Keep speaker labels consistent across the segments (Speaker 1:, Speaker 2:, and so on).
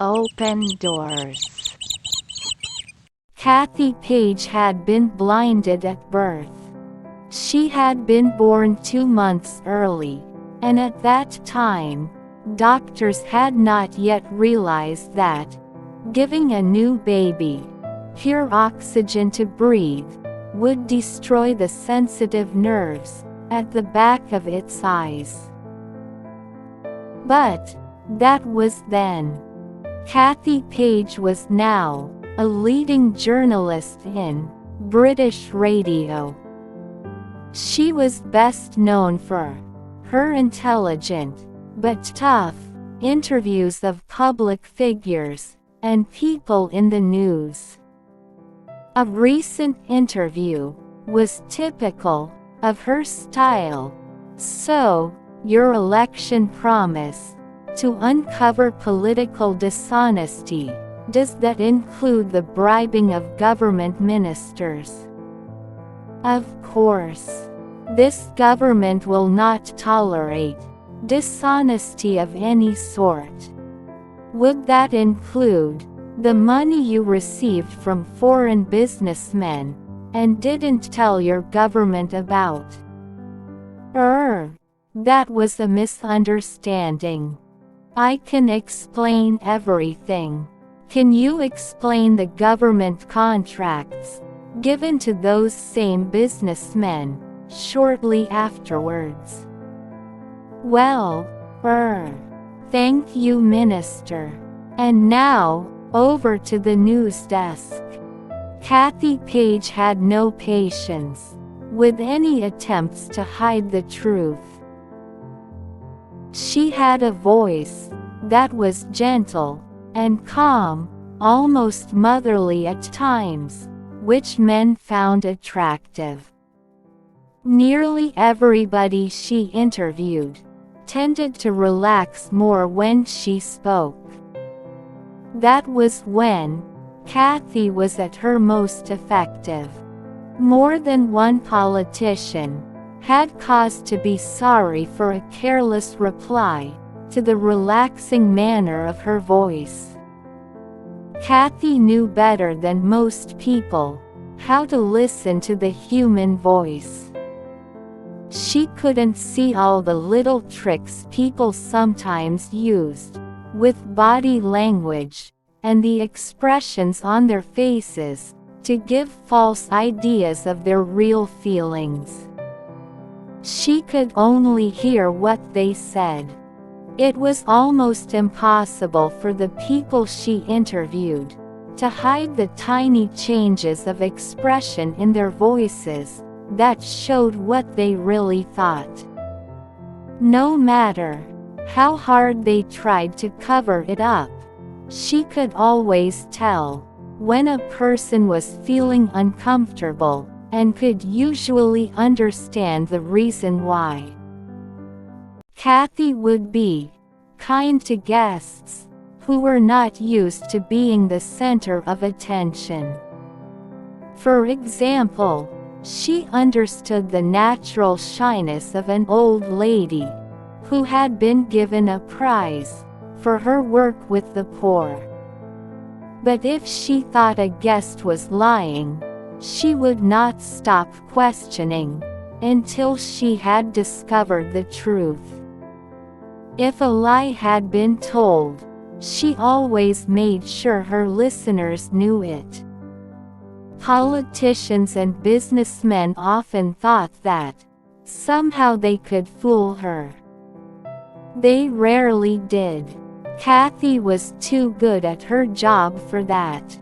Speaker 1: Open doors. Kathy Page had been blinded at birth. She had been born 2 months early, and at that time, doctors had not yet realized that giving a new baby pure oxygen to breathe would destroy the sensitive nerves at the back of its eyes. But that was then. Kathy Page was now a leading journalist in British radio. She was best known for her intelligent but tough interviews of public figures and people in the news. A recent interview was typical of her style. "So, your election promise to uncover political dishonesty, does that include the bribing of government ministers?" Of course. This government will not tolerate dishonesty of any sort. Would that include the money you received from foreign businessmen and didn't tell your government about? That was a misunderstanding. I can explain everything. Can you explain the government contracts given to those same businessmen shortly afterwards? Well, thank you, Minister. And now, over to the news desk. Kathy Page had no patience with any attempts to hide the truth. She had a voice that was gentle and calm, almost motherly at times, which men found attractive. Nearly everybody she interviewed tended to relax more when she spoke. That was when Kathy was at her most effective. More than one politician had cause to be sorry for a careless reply to the relaxing manner of her voice. Kathy knew better than most people how to listen to the human voice. She couldn't see all the little tricks people sometimes used with body language and the expressions on their faces to give false ideas of their real feelings. She could only hear what they said. It was almost impossible for the people she interviewed to hide the tiny changes of expression in their voices that showed what they really thought. No matter how hard they tried to cover it up, she could always tell when a person was feeling uncomfortable, and could usually understand the reason why. Kathy would be kind to guests who were not used to being the center of attention. For example, she understood the natural shyness of an old lady who had been given a prize for her work with the poor. But if she thought a guest was lying, she would not stop questioning until she had discovered the truth. If a lie had been told, she always made sure her listeners knew it. Politicians and businessmen often thought that somehow they could fool her. They rarely did. Kathy was too good at her job for that.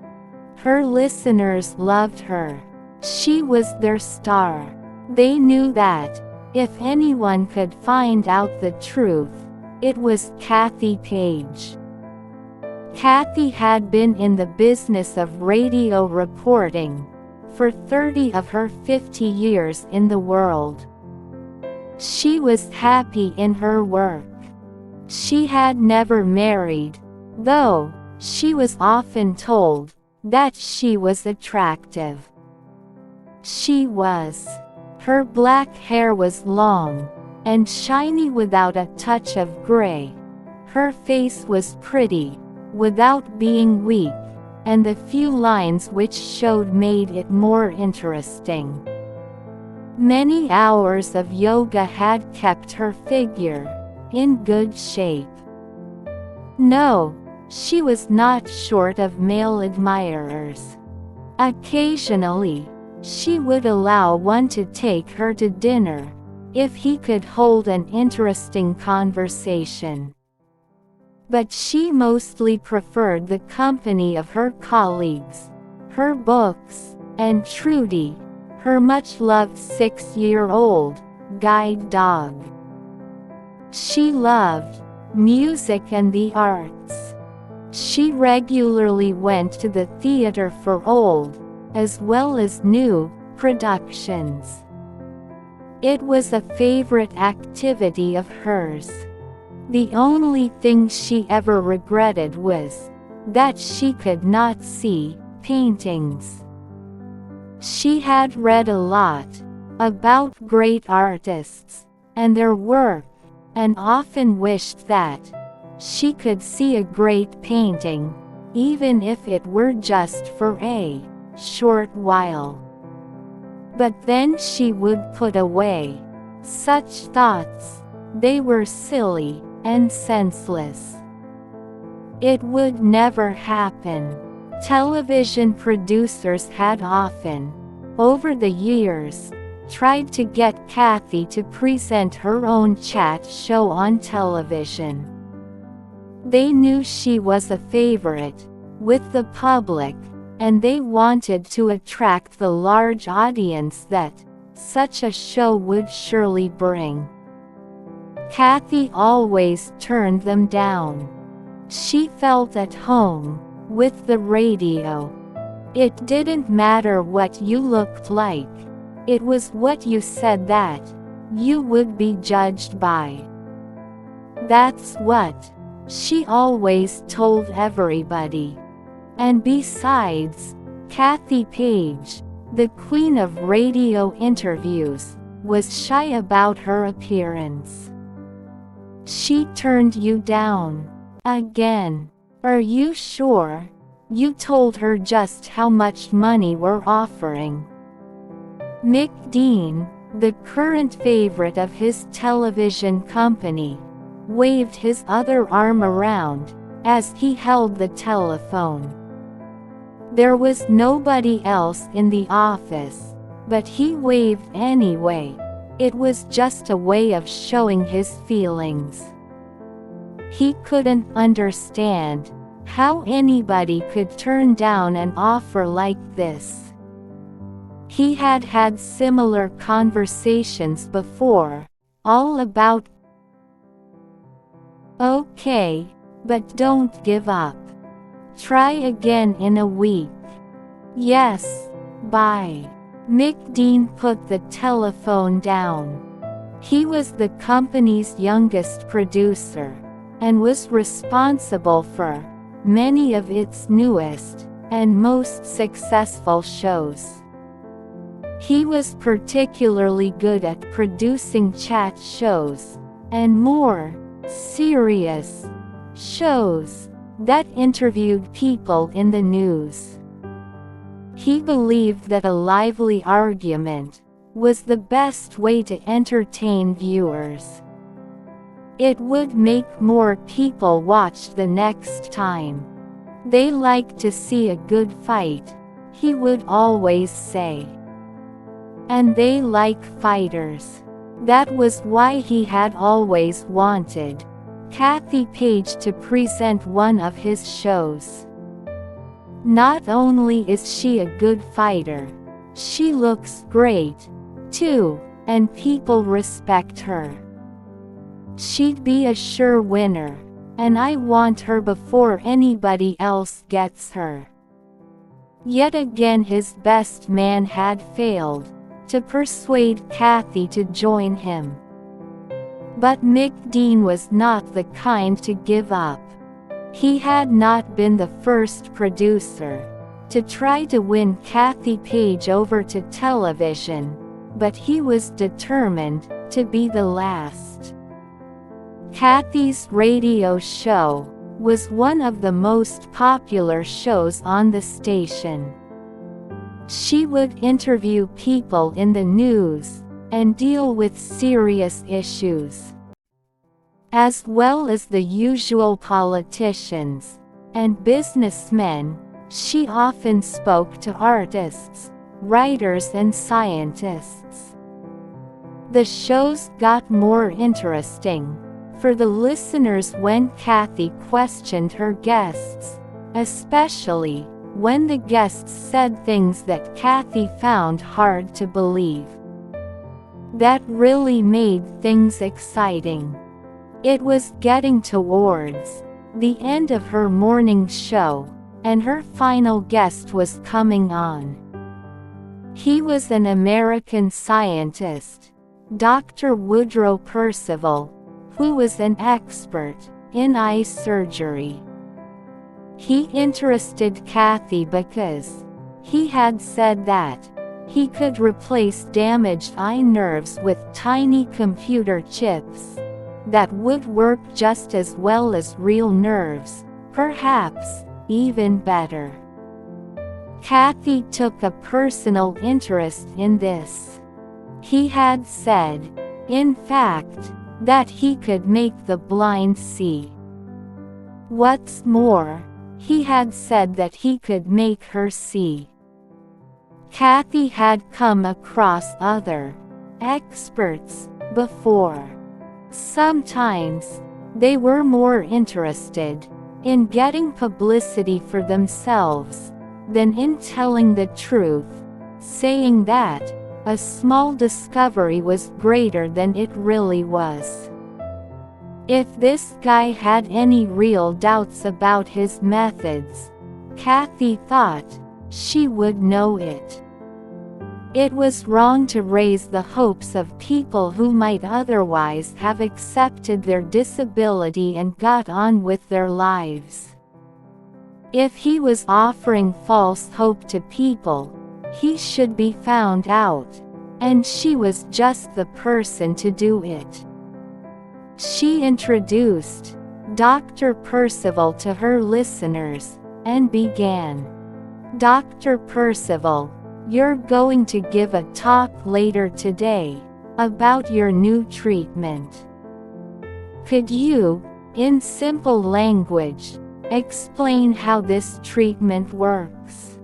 Speaker 1: Her listeners loved her. She was their star. They knew that if anyone could find out the truth, it was Kathy Page. Kathy had been in the business of radio reporting for 30 of her 50 years in the world. She was happy in her work. She had never married, though she was often told that she was attractive. She was. Her black hair was long and shiny without a touch of gray. Her face was pretty, without being weak, and the few lines which showed made it more interesting. Many hours of yoga had kept her figure in good shape. No, she was not short of male admirers. Occasionally, she would allow one to take her to dinner, if he could hold an interesting conversation. But she mostly preferred the company of her colleagues, her books, and Trudy, her much-loved 6-year-old guide dog. She loved music and the arts. She regularly went to the theater for old, as well as new, productions. It was a favorite activity of hers. The only thing she ever regretted was that she could not see paintings. She had read a lot about great artists and their work, and often wished that she could see a great painting, even if it were just for a short while. But then she would put away such thoughts. They were silly and senseless. It would never happen. Television producers had often, over the years, tried to get Kathy to present her own chat show on television. They knew she was a favorite with the public, and they wanted to attract the large audience that such a show would surely bring. Kathy always turned them down. She felt at home with the radio. It didn't matter what you looked like. It was what you said that you would be judged by. That's what she always told everybody. And besides, Kathy Page, the queen of radio interviews, was shy about her appearance. She turned you down. Again. Are you sure? You told her just how much money we're offering. Mick Dean, the current favorite of his television company, waved his other arm around as he held the telephone. There was nobody else in the office, but he waved anyway. It was just a way of showing his feelings. He couldn't understand how anybody could turn down an offer like this. He had had similar conversations before, all about, "Okay, but don't give up. Try again in a week." "Yes, bye." Mick Dean put the telephone down. He was the company's youngest producer, and was responsible for many of its newest and most successful shows. He was particularly good at producing chat shows, and more serious shows that interviewed people in the news. He believed that a lively argument was the best way to entertain viewers. It would make more people watch the next time. They like to see a good fight, he would always say. And they like fighters. That was why he had always wanted Kathy Page to present one of his shows. Not only is she a good fighter, she looks great, too, and people respect her. She'd be a sure winner, and I want her before anybody else gets her. Yet again his best man had failed to persuade Kathy to join him. But Mick Dean was not the kind to give up. He had not been the first producer to try to win Kathy Page over to television, but he was determined to be the last. Kathy's radio show was one of the most popular shows on the station. She would interview people in the news and deal with serious issues, as well as the usual politicians and businessmen. She often spoke to artists, writers and scientists. The shows got more interesting for the listeners when Kathy questioned her guests, especially when the guests said things that Kathy found hard to believe. That really made things exciting. It was getting towards the end of her morning show, and her final guest was coming on. He was an American scientist, Dr. Woodrow Percival, who was an expert in eye surgery. He interested Kathy because he had said that he could replace damaged eye nerves with tiny computer chips that would work just as well as real nerves, perhaps even better. Kathy took a personal interest in this. He had said, in fact, that he could make the blind see. What's more, he had said that he could make her see. Kathy had come across other experts before. Sometimes, they were more interested in getting publicity for themselves than in telling the truth, saying that a small discovery was greater than it really was. If this guy had any real doubts about his methods, Kathy thought she would know it. It was wrong to raise the hopes of people who might otherwise have accepted their disability and got on with their lives. If he was offering false hope to people, he should be found out, and she was just the person to do it. She introduced Dr. Percival to her listeners, and began, "Dr. Percival, you're going to give a talk later today about your new treatment. Could you, in simple language, explain how this treatment works?"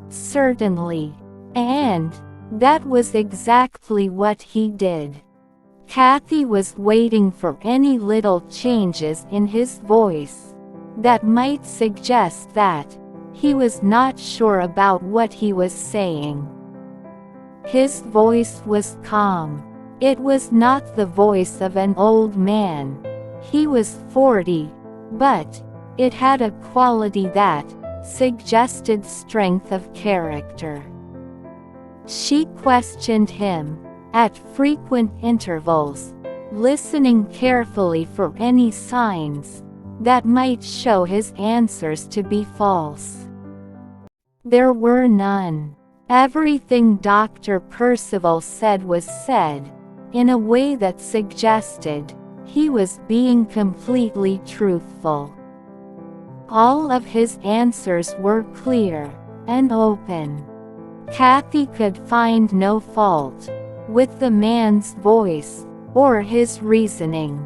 Speaker 1: "Certainly." And that was exactly what he did. Kathy was waiting for any little changes in his voice that might suggest that he was not sure about what he was saying. His voice was calm. It was not the voice of an old man. He was 40, but it had a quality that suggested strength of character. She questioned him at frequent intervals, listening carefully for any signs that might show his answers to be false. There were none. Everything Dr. Percival said was said in a way that suggested he was being completely truthful. All of his answers were clear and open. Kathy could find no fault with the man's voice or his reasoning.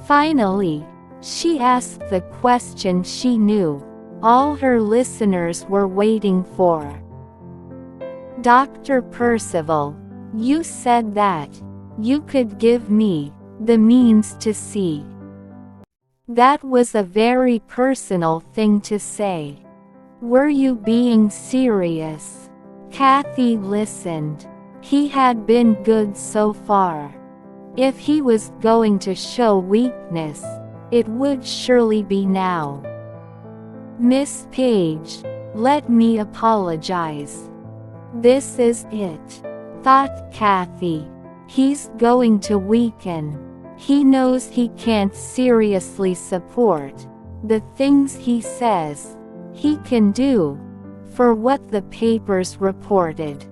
Speaker 1: Finally, she asked the question she knew all her listeners were waiting for. "Dr. Percival, you said that you could give me the means to see. That was a very personal thing to say. Were you being serious?" Kathy listened. He had been good so far. If he was going to show weakness, it would surely be now. "Miss Page, let me apologize. This is it," thought Kathy. He's going to weaken. He knows he can't seriously support the things he says he can do for what the papers reported.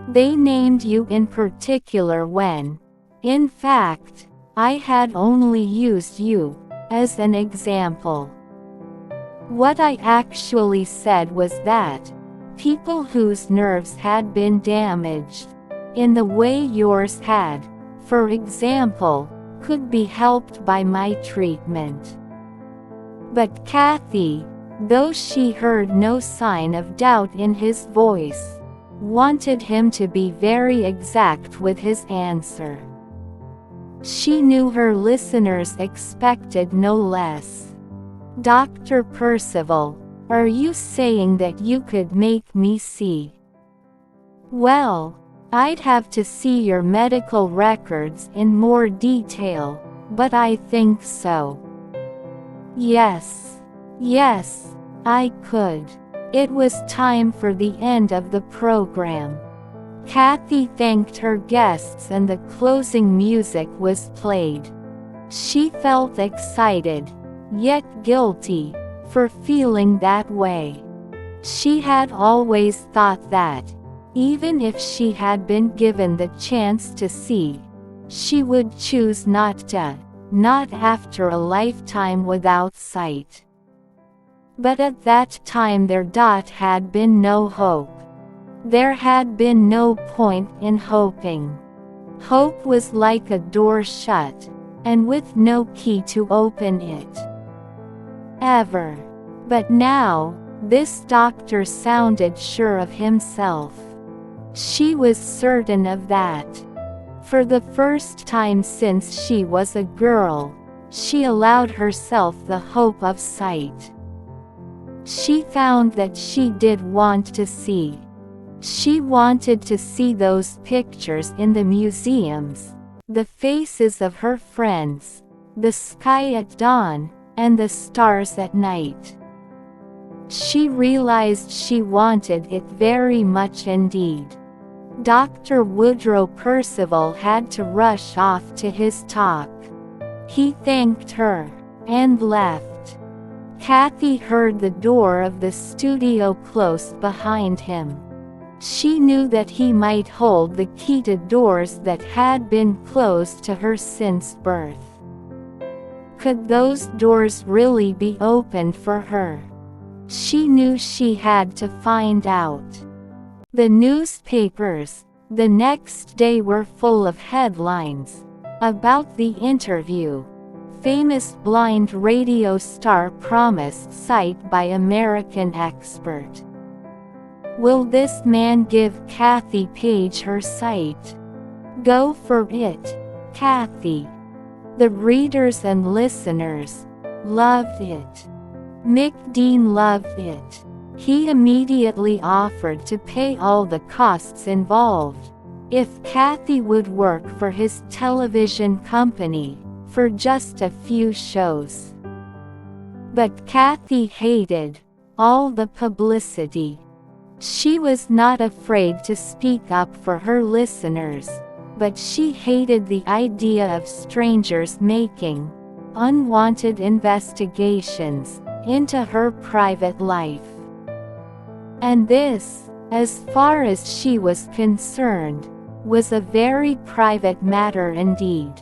Speaker 1: They named you in particular when, in fact, I had only used you as an example. What I actually said was that people whose nerves had been damaged, in the way yours had, for example, could be helped by my treatment. But Kathy, though she heard no sign of doubt in his voice, wanted him to be very exact with his answer. She knew her listeners expected no less. "Dr. Percival, are you saying that you could make me see?" "Well, I'd have to see your medical records in more detail, but I think so." Yes, I could." It was time for the end of the program. Kathy thanked her guests and the closing music was played. She felt excited, yet guilty, for feeling that way. She had always thought that, even if she had been given the chance to see, she would choose not to, not after a lifetime without sight. But at that time there had been no hope. There had been no point in hoping. Hope was like a door shut, and with no key to open it. Ever. But now, this doctor sounded sure of himself. She was certain of that. For the first time since she was a girl, she allowed herself the hope of sight. She found that she did want to see. She wanted to see those pictures in the museums, the faces of her friends, the sky at dawn, and the stars at night. She realized she wanted it very much indeed. Dr. Woodrow Percival had to rush off to his talk. He thanked her, and left. Kathy heard the door of the studio close behind him. She knew that he might hold the key to doors that had been closed to her since birth. Could those doors really be opened for her? She knew she had to find out. The newspapers, the next day were full of headlines about the interview. Famous blind radio star promised sight by American expert. Will this man give Kathy Page her sight? Go for it, Kathy. The readers and listeners loved it. Mick Dean loved it. He immediately offered to pay all the costs involved, if Kathy would work for his television company, for just a few shows. But Kathy hated all the publicity. She was not afraid to speak up for her listeners, but she hated the idea of strangers making unwanted investigations into her private life. And this, as far as she was concerned, was a very private matter indeed.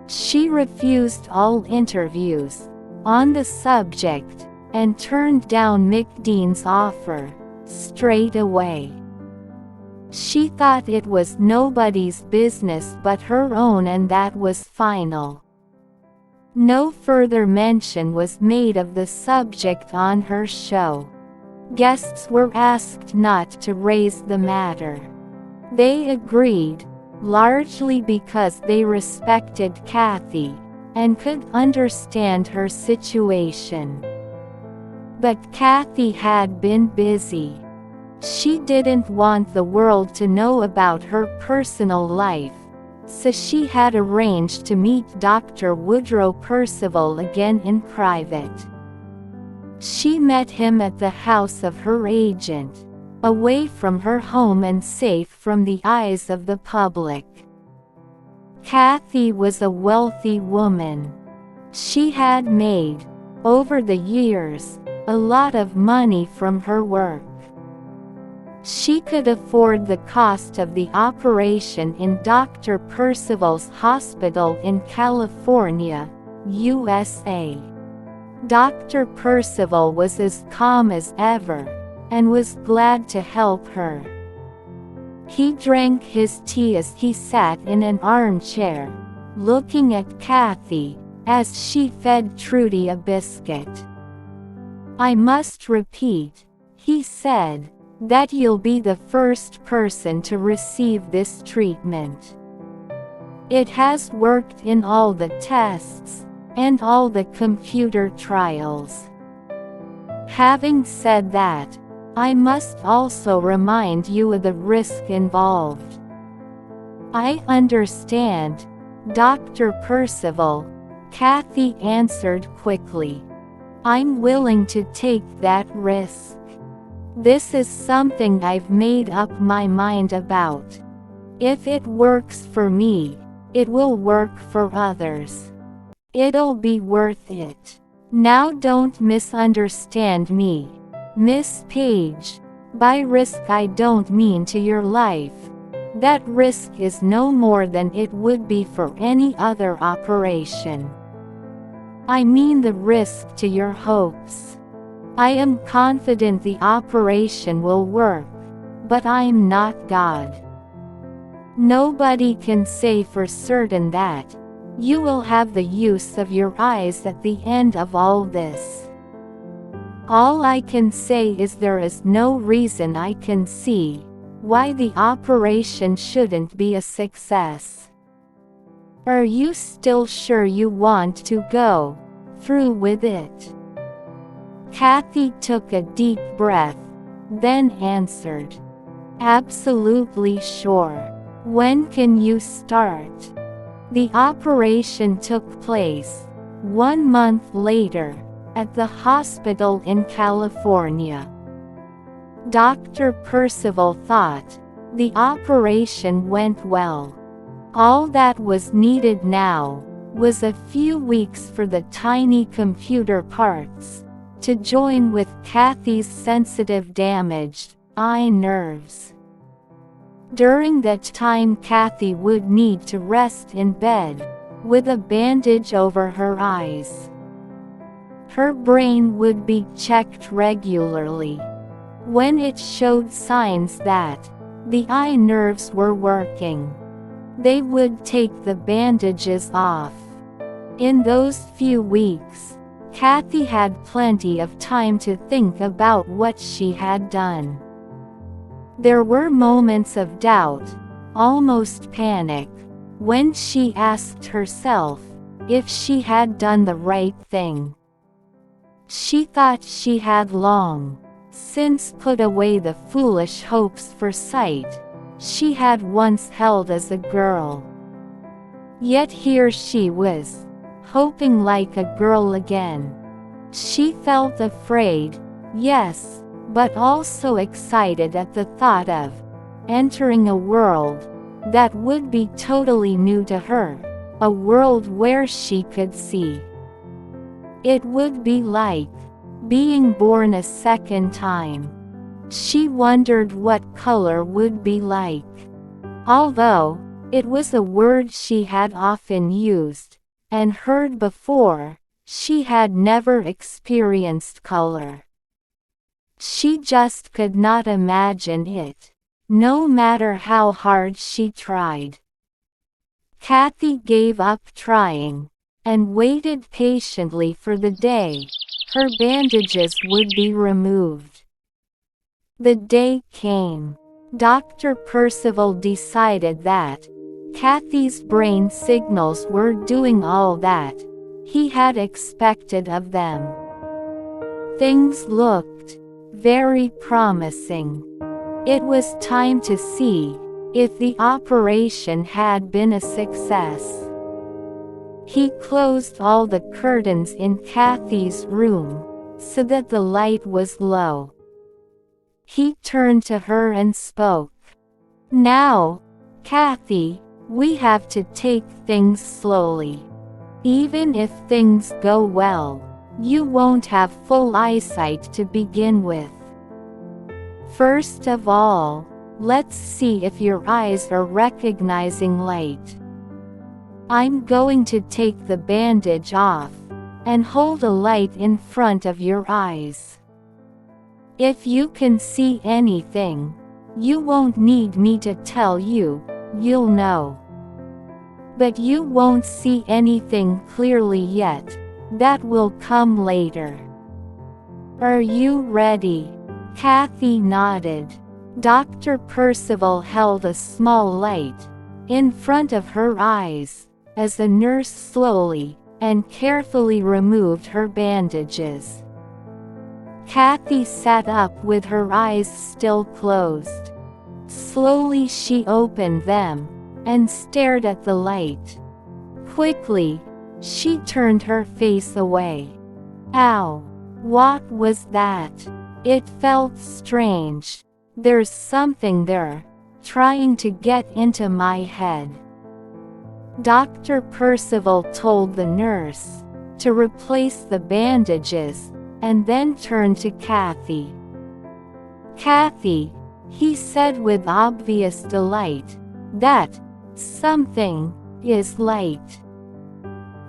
Speaker 1: She refused all interviews on the subject, and turned down Mick Dean's offer straight away. She thought it was nobody's business but her own, and that was final. No further mention was made of the subject on her show. Guests were asked not to raise the matter. They agreed, largely because they respected Kathy, and could understand her situation. But Kathy had been busy. She didn't want the world to know about her personal life, so she had arranged to meet Dr. Woodrow Percival again in private. She met him at the house of her agent, away from her home and safe from the eyes of the public. Kathy was a wealthy woman. She had made, over the years, a lot of money from her work. She could afford the cost of the operation in Dr. Percival's hospital in California, USA. Dr. Percival was as calm as ever, and was glad to help her. He drank his tea as he sat in an armchair, looking at Kathy, as she fed Trudy a biscuit. "I must repeat," he said, "that you'll be the first person to receive this treatment. It has worked in all the tests, and all the computer trials. Having said that, I must also remind you of the risk involved." "I understand, Dr. Percival," Kathy answered quickly. "I'm willing to take that risk. This is something I've made up my mind about. If it works for me, it will work for others. It'll be worth it. Now don't misunderstand me, Miss Page. By risk I don't mean to your life. That risk is no more than it would be for any other operation. I mean the risk to your hopes. I am confident the operation will work, but I'm not God. Nobody can say for certain that you will have the use of your eyes at the end of all this. All I can say is there is no reason I can see why the operation shouldn't be a success. Are you still sure you want to go through with it?" Kathy took a deep breath, then answered, "Absolutely sure. When can you start?" The operation took place 1 month later, at the hospital in California. Dr. Percival thought the operation went well. All that was needed now was a few weeks for the tiny computer parts to join with Kathy's sensitive damaged eye nerves. During that time Kathy would need to rest in bed, with a bandage over her eyes. Her brain would be checked regularly. When it showed signs that the eye nerves were working, they would take the bandages off. In those few weeks, Kathy had plenty of time to think about what she had done. There were moments of doubt, almost panic, when she asked herself if she had done the right thing. She thought she had long since put away the foolish hopes for sight she had once held as a girl. Yet here she was, hoping like a girl again. She felt afraid, yes, but also excited at the thought of entering a world that would be totally new to her, a world where she could see. It would be like being born a second time. She wondered what color would be like. Although it was a word she had often used and heard before, she had never experienced color. She just could not imagine it, no matter how hard she tried. Kathy gave up trying, and waited patiently for the day her bandages would be removed. The day came. Dr. Percival decided that Kathy's brain signals were doing all that he had expected of them. Things looked very promising. It was time to see if the operation had been a success. He closed all the curtains in Kathy's room so that the light was low. He turned to her and spoke. "Now, Kathy, we have to take things slowly. Even if things go well, you won't have full eyesight to begin with. First of all, let's see if your eyes are recognizing light." I'm going to take the bandage off, and hold a light in front of your eyes. If you can see anything, you won't need me to tell you, you'll know. But you won't see anything clearly yet, that will come later. Are you ready? Kathy nodded. Dr. Percival held a small light in front of her eyes, as a nurse slowly and carefully removed her bandages. Kathy sat up with her eyes still closed. Slowly she opened them, and stared at the light. Quickly, she turned her face away. Ow! What was that? It felt strange. There's something there, trying to get into my head. Dr. Percival told the nurse to replace the bandages, and then turned to Kathy. Kathy, he said with obvious delight, that something is light.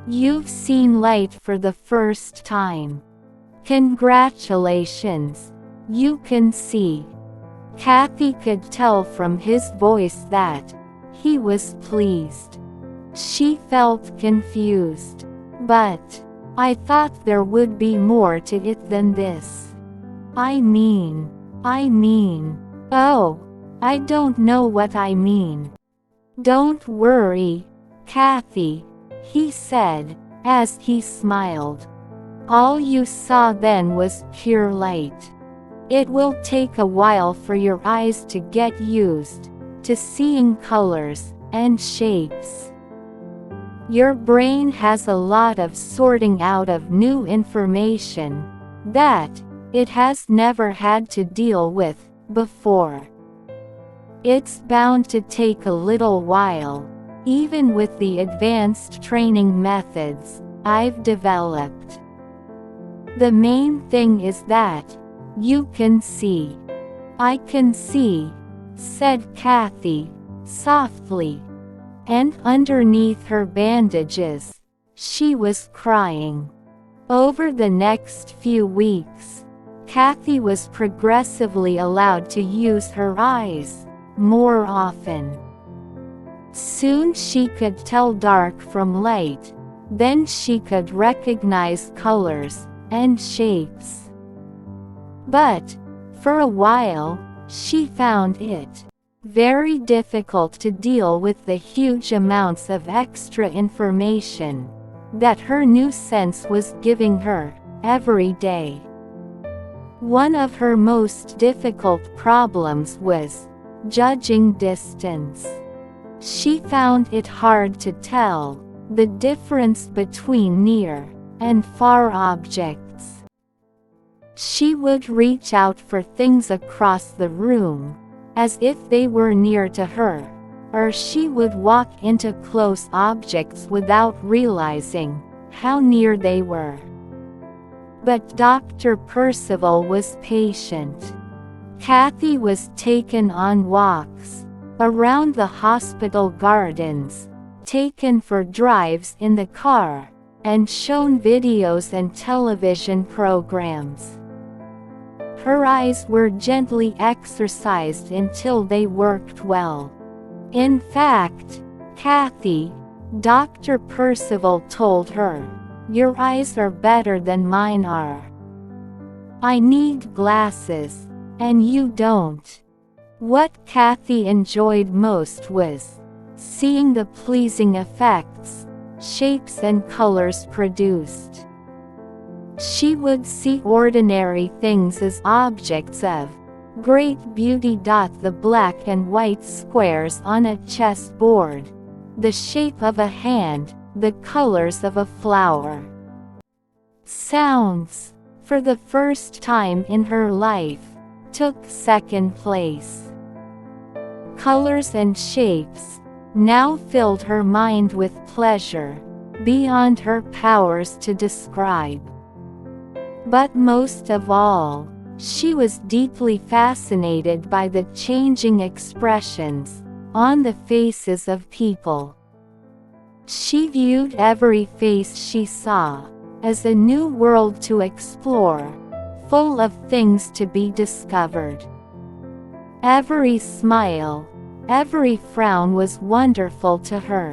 Speaker 1: You've seen light for the first time. Congratulations, you can see. Kathy could tell from his voice that he was pleased. She felt confused. But I thought there would be more to it than this. I mean, oh, I don't know what I mean. Don't worry, Kathy, he said, as he smiled. All you saw then was pure light. It will take a while for your eyes to get used to seeing colors and shapes. Your brain has a lot of sorting out of new information that it has never had to deal with before. It's bound to take a little while, even with the advanced training methods I've developed. The main thing is that you can see. I can see, said Kathy, softly. And underneath her bandages, she was crying. Over the next few weeks, Kathy was progressively allowed to use her eyes more often. Soon she could tell dark from light, then she could recognize colors and shapes. But, for a while, she found it very difficult to deal with the huge amounts of extra information that her new sense was giving her every day. One of her most difficult problems was judging distance. She found it hard to tell the difference between near and far objects. She would reach out for things across the room, as if they were near to her, or she would walk into close objects without realizing how near they were. But Dr. Percival was patient. Kathy was taken on walks around the hospital gardens, taken for drives in the car, and shown videos and television programs. Her eyes were gently exercised until they worked well. In fact, Kathy, Dr. Percival told her, your eyes are better than mine are. I need glasses, and you don't. What Kathy enjoyed most was seeing the pleasing effects, shapes and colors produced. She would see ordinary things as objects of great beauty. The black and white squares on a chessboard, the shape of a hand, the colors of a flower. Sounds, for the first time in her life, took second place. Colors and shapes now filled her mind with pleasure, beyond her powers to describe. But most of all, she was deeply fascinated by the changing expressions on the faces of people. She viewed every face she saw as a new world to explore, full of things to be discovered. Every smile, every frown was wonderful to her.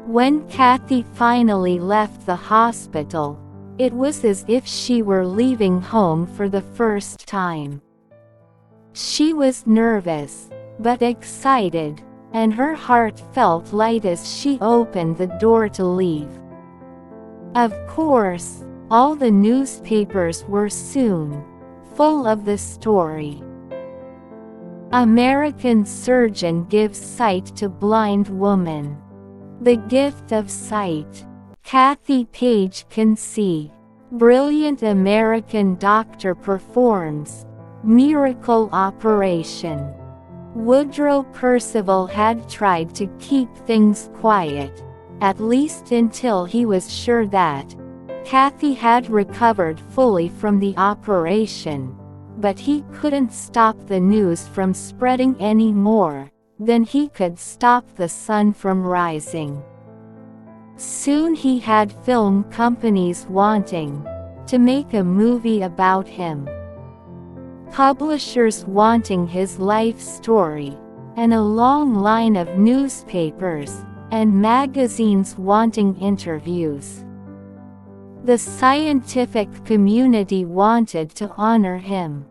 Speaker 1: When Kathy finally left the hospital, it was as if she were leaving home for the first time. She was nervous, but excited, and her heart felt light as she opened the door to leave. Of course, all the newspapers were soon full of the story. American surgeon gives sight to blind woman. The gift of sight. Kathy Page can see. Brilliant American doctor performs miracle operation. Woodrow Percival had tried to keep things quiet, at least until he was sure that Kathy had recovered fully from the operation, but he couldn't stop the news from spreading any more than he could stop the sun from rising. Soon he had film companies wanting to make a movie about him, publishers wanting his life story, and a long line of newspapers and magazines wanting interviews. The scientific community wanted to honor him,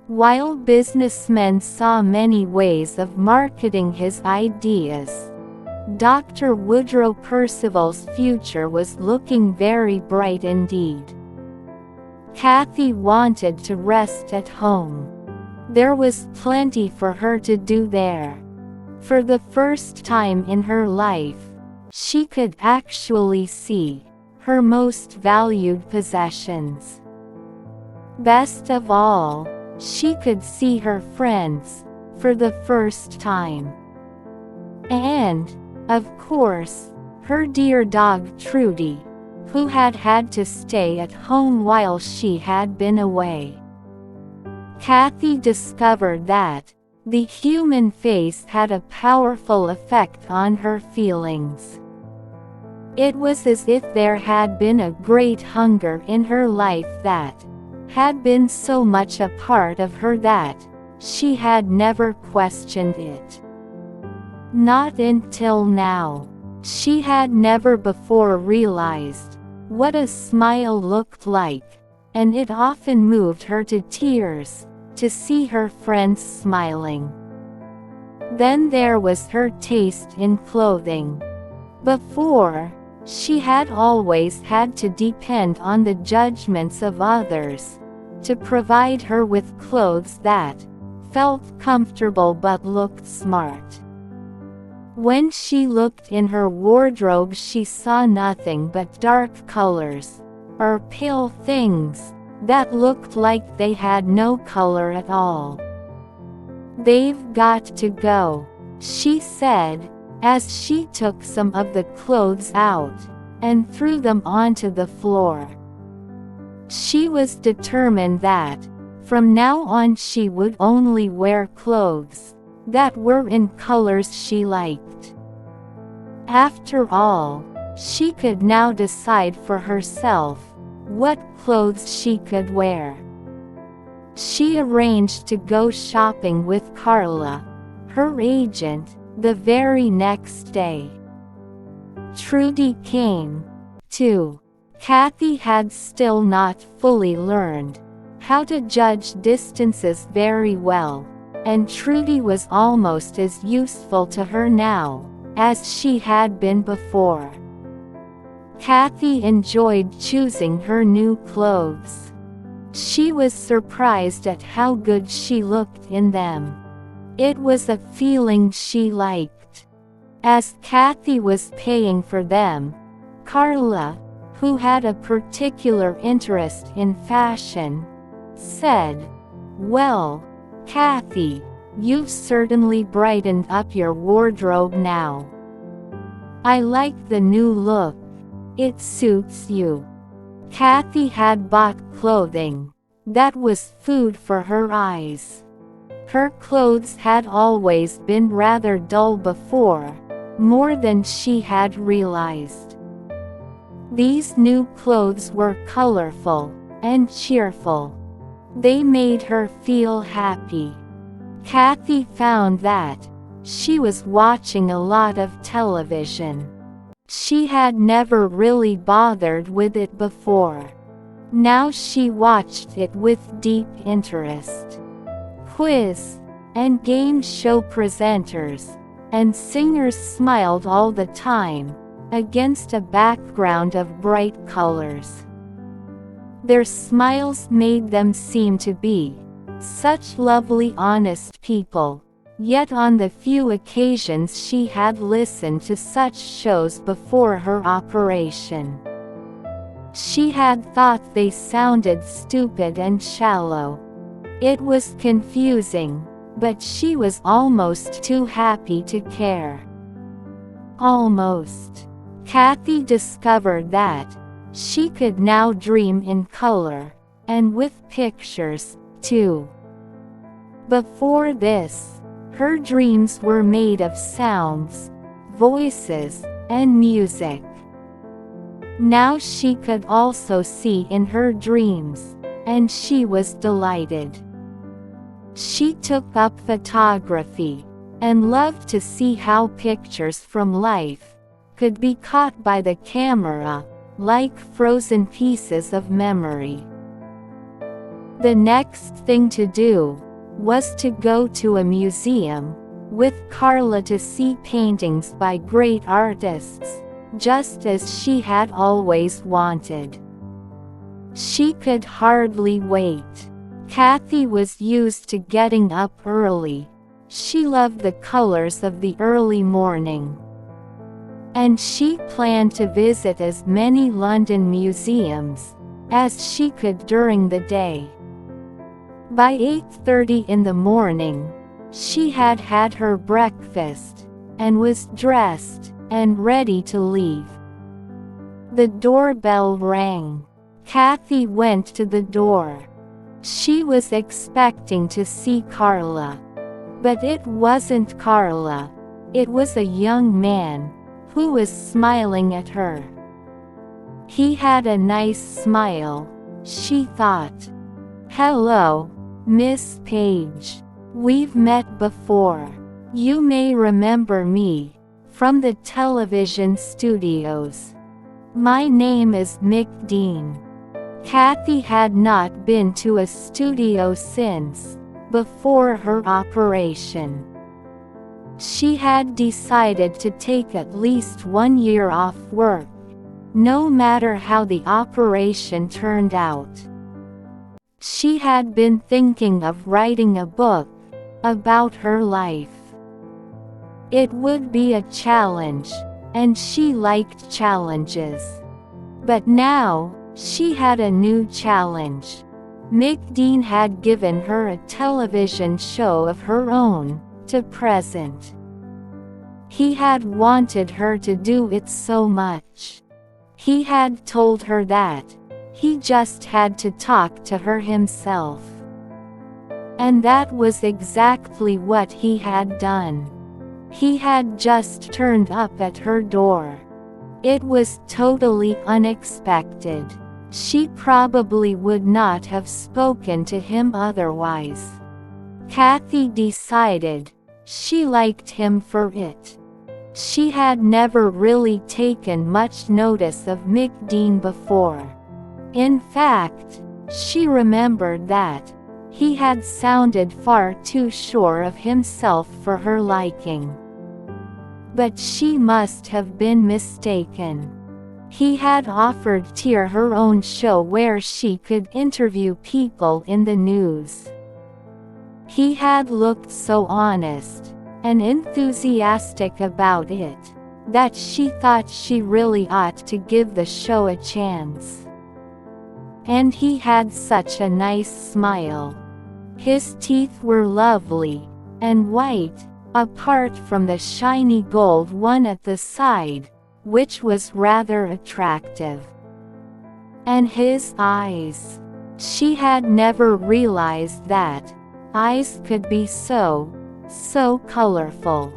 Speaker 1: while businessmen saw many ways of marketing his ideas. Dr. Woodrow Percival's future was looking very bright indeed. Kathy wanted to rest at home. There was plenty for her to do there. For the first time in her life, she could actually see her most valued possessions. Best of all, she could see her friends for the first time. And, of course, her dear dog Trudy, who had had to stay at home while she had been away. Kathy discovered that the human face had a powerful effect on her feelings. It was as if there had been a great hunger in her life that had been so much a part of her that she had never questioned it. Not until now. She had never before realized what a smile looked like, and it often moved her to tears to see her friends smiling. Then there was her taste in clothing. Before, she had always had to depend on the judgments of others to provide her with clothes that felt comfortable but looked smart. When she looked in her wardrobe, she saw nothing but dark colors, or pale things that looked like they had no color at all. "They've got to go," she said, as she took some of the clothes out and threw them onto the floor. She was determined that, from now on, she would only wear clothes that were in colors she liked. After all, she could now decide for herself what clothes she could wear. She arranged to go shopping with Carla, her agent, the very next day. Trudy came, too. Kathy had still not fully learned how to judge distances very well, and Trudy was almost as useful to her now as she had been before. Kathy enjoyed choosing her new clothes. She was surprised at how good she looked in them. It was a feeling she liked. As Kathy was paying for them, Carla, who had a particular interest in fashion, said, "Well, Kathy, you've certainly brightened up your wardrobe now. I like the new look. It suits you." Kathy had bought clothing that was food for her eyes. Her clothes had always been rather dull before, more than she had realized. These new clothes were colorful and cheerful. They made her feel happy. Kathy found that she was watching a lot of television. She had never really bothered with it before. Now she watched it with deep interest. Quiz and game show presenters and singers smiled all the time, against a background of bright colors. Their smiles made them seem to be such lovely, honest people, yet on the few occasions she had listened to such shows before her operation, she had thought they sounded stupid and shallow. It was confusing, but she was almost too happy to care. Almost. Kathy discovered that she could now dream in color, and with pictures, too. Before this, her dreams were made of sounds, voices, and music. Now she could also see in her dreams, and she was delighted. She took up photography, and loved to see how pictures from life could be caught by the camera, like frozen pieces of memory. The next thing to do was to go to a museum with Carla to see paintings by great artists, just as she had always wanted. She could hardly wait. Kathy was used to getting up early. She loved the colors of the early morning. And she planned to visit as many London museums as she could during the day. By 8:30 in the morning, she had had her breakfast, and was dressed and ready to leave. The doorbell rang. Kathy went to the door. She was expecting to see Carla. But it wasn't Carla. It was a young man, who was smiling at her. He had a nice smile, she thought. "Hello, Miss Page. We've met before. You may remember me from the television studios. My name is Mick Dean." Kathy had not been to a studio since before her operation. She had decided to take at least 1 year off work, no matter how the operation turned out. She had been thinking of writing a book about her life. It would be a challenge, and she liked challenges. But now, she had a new challenge. Mick Dean had given her a television show of her own to present. He had wanted her to do it so much. He had told her that he just had to talk to her himself. And that was exactly what he had done. He had just turned up at her door. It was totally unexpected. She probably would not have spoken to him otherwise. Kathy decided she liked him for it. She had never really taken much notice of Mick Dean before. In fact, she remembered that he had sounded far too sure of himself for her liking. But she must have been mistaken. He had offered Tyr her own show where she could interview people in the news. He had looked so honest and enthusiastic about it, that she thought she really ought to give the show a chance. And he had such a nice smile. His teeth were lovely and white, apart from the shiny gold one at the side, which was rather attractive. And his eyes. She had never realized that eyes could be so colorful.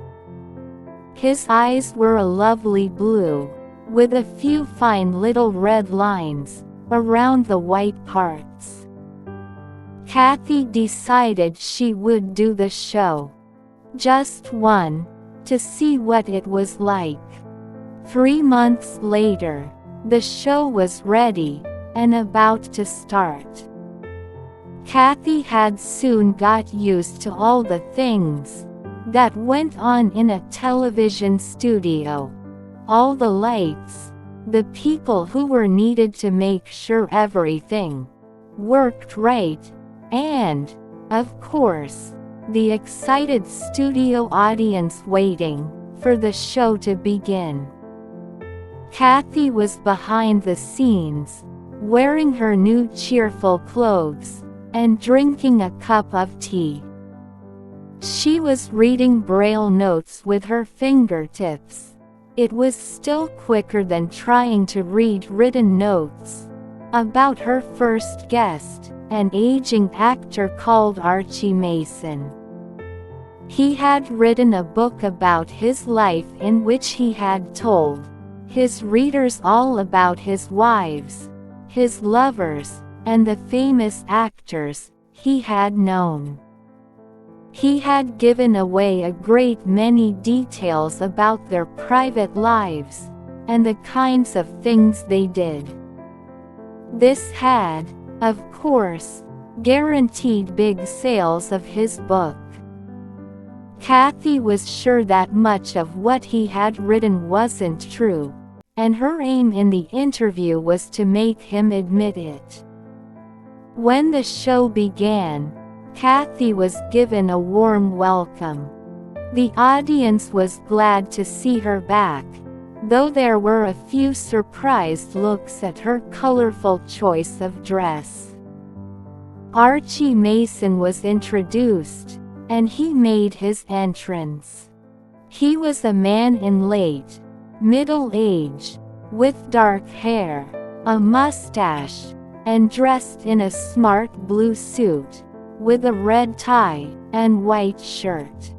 Speaker 1: His eyes were a lovely blue, with a few fine little red lines around the white parts. Kathy decided she would do the show. Just one, to see what it was like. 3 months later, the show was ready and about to start. Kathy had soon got used to all the things that went on in a television studio. All the lights, the people who were needed to make sure everything worked right, and, of course, the excited studio audience waiting for the show to begin. Kathy was behind the scenes, wearing her new cheerful clothes, and drinking a cup of tea. She was reading Braille notes with her fingertips. It was still quicker than trying to read written notes about her first guest, an aging actor called Archie Mason. He had written a book about his life in which he had told his readers all about his wives, his lovers, and the famous actors he had known. He had given away a great many details about their private lives, and the kinds of things they did. This had, of course, guaranteed big sales of his book. Kathy was sure that much of what he had written wasn't true, and her aim in the interview was to make him admit it. When the show began, Kathy was given a warm welcome. The audience was glad to see her back, though there were a few surprised looks at her colorful choice of dress. Archie Mason was introduced, and he made his entrance. He was a man in late middle age, with dark hair, a mustache, and dressed in a smart blue suit, with a red tie and white shirt.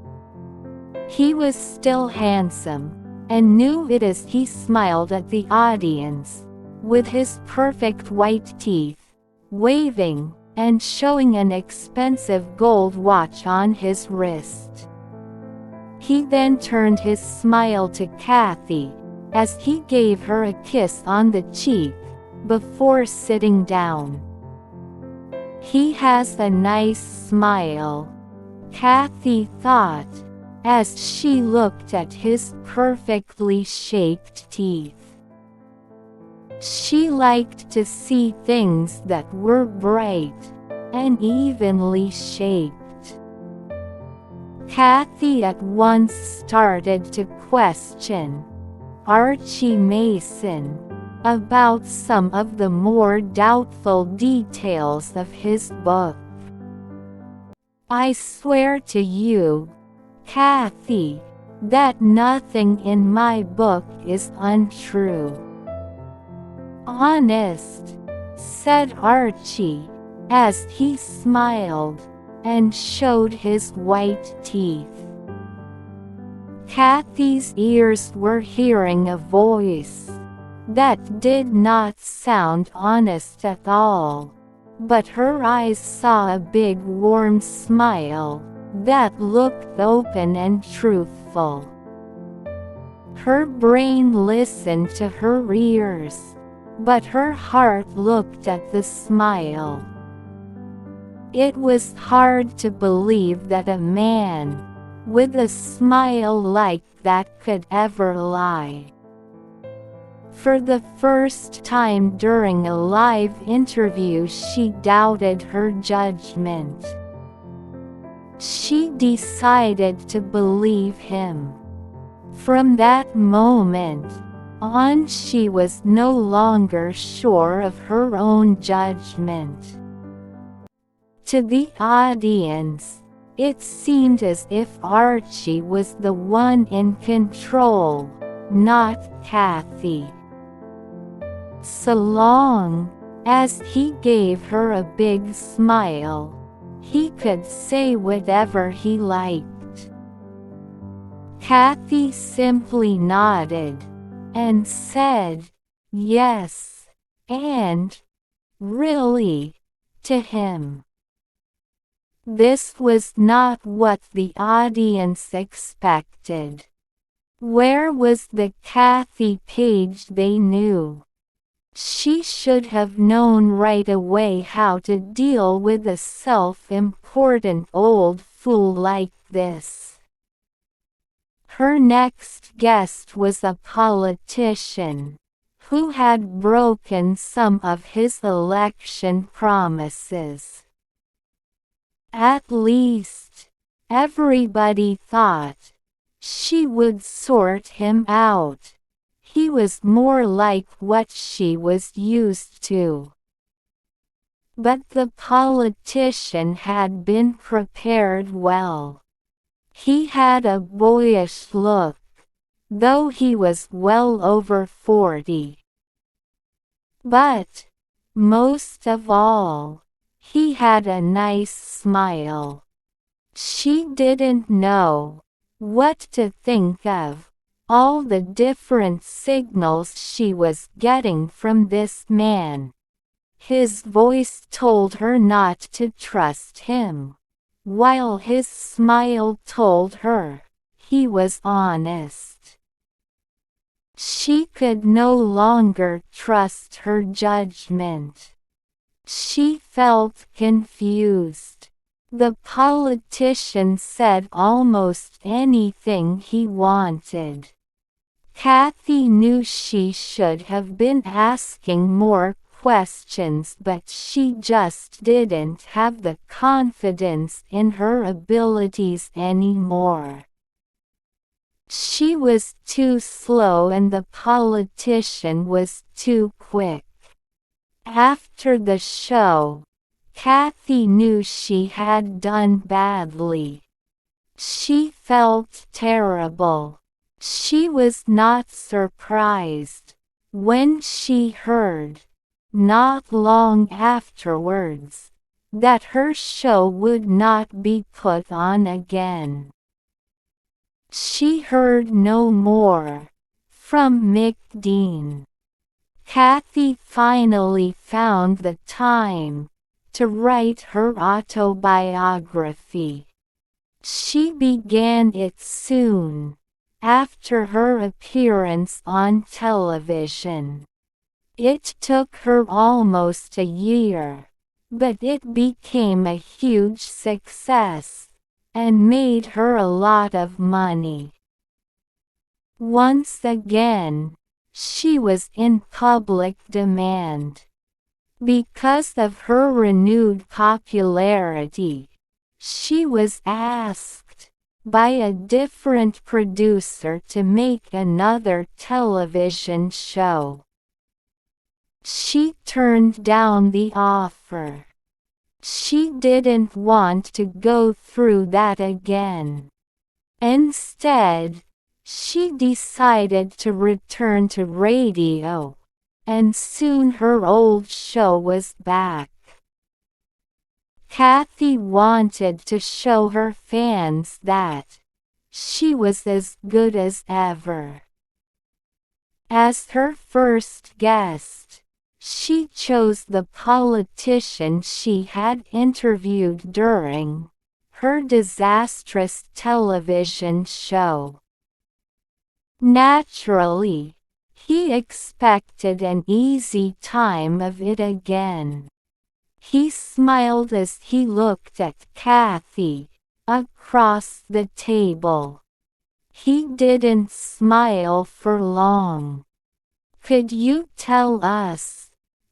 Speaker 1: He was still handsome, and knew it as he smiled at the audience, with his perfect white teeth, waving, and showing an expensive gold watch on his wrist. He then turned his smile to Kathy, as he gave her a kiss on the cheek, before sitting down. He has a nice smile, Kathy thought, as she looked at his perfectly shaped teeth. She liked to see things that were bright and evenly shaped. Kathy at once started to question Archie Mason about some of the more doubtful details of his book. "I swear to you, Kathy, that nothing in my book is untrue." "Honest," said Archie, as he smiled and showed his white teeth. Kathy's ears were hearing a voice that did not sound honest at all, but her eyes saw a big warm smile that looked open and truthful. Her brain listened to her ears, but her heart looked at the smile. It was hard to believe that a man with a smile like that could ever lie. For the first time during a live interview, she doubted her judgment. She decided to believe him. From that moment on, she was no longer sure of her own judgment. To the audience, it seemed as if Archie was the one in control, not Kathy. So long as he gave her a big smile, he could say whatever he liked. Kathy simply nodded and said, "Yes, and, really," to him. This was not what the audience expected. Where was the Kathy Page they knew? She should have known right away how to deal with a self-important old fool like this. Her next guest was a politician who had broken some of his election promises. At least, everybody thought she would sort him out. He was more like what she was used to. But the politician had been prepared well. He had a boyish look, though he was well over 40. But, most of all, he had a nice smile. She didn't know what to think of all the different signals she was getting from this man. His voice told her not to trust him, while his smile told her he was honest. She could no longer trust her judgment. She felt confused. The politician said almost anything he wanted. Kathy knew she should have been asking more questions, but she just didn't have the confidence in her abilities anymore. She was too slow and the politician was too quick. After the show, Kathy knew she had done badly. She felt terrible. She was not surprised when she heard, not long afterwards, that her show would not be put on again. She heard no more from Mick Dean. Kathy finally found the time to write her autobiography. She began it soon after her appearance on television. It took her almost a year, but it became a huge success and made her a lot of money. Once again, she was in public demand. Because of her renewed popularity, she was asked by a different producer to make another television show. She turned down the offer. She didn't want to go through that again. Instead, she decided to return to radio, and soon her old show was back. Kathy wanted to show her fans that she was as good as ever. As her first guest, she chose the politician she had interviewed during her disastrous television show. Naturally, he expected an easy time of it again. He smiled as he looked at Kathy across the table. He didn't smile for long. "Could you tell us,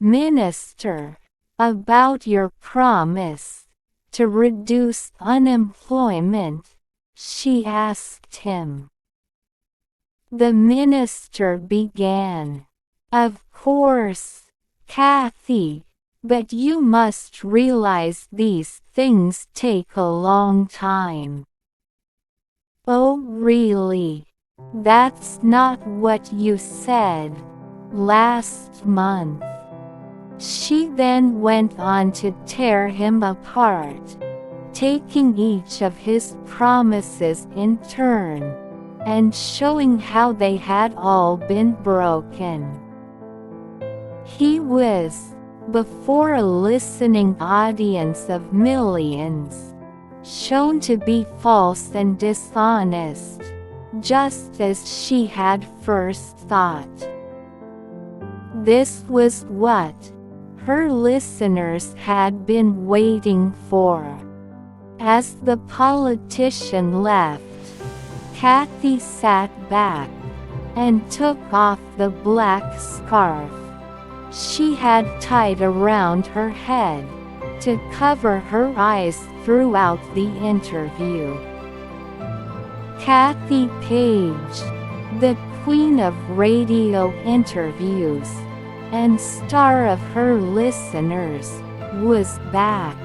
Speaker 1: Minister, about your promise to reduce unemployment?" she asked him. The minister began. "Of course, Kathy, but you must realize these things take a long time." "Oh really? That's not what you said last month." She then went on to tear him apart, taking each of his promises in turn, and showing how they had all been broken. He was, before a listening audience of millions, shown to be false and dishonest, just as she had first thought. This was what her listeners had been waiting for. As the politician left, Kathy sat back and took off the black scarf she had tied around her head to cover her eyes throughout the interview. Kathy Page, the queen of radio interviews and star of her listeners, was back.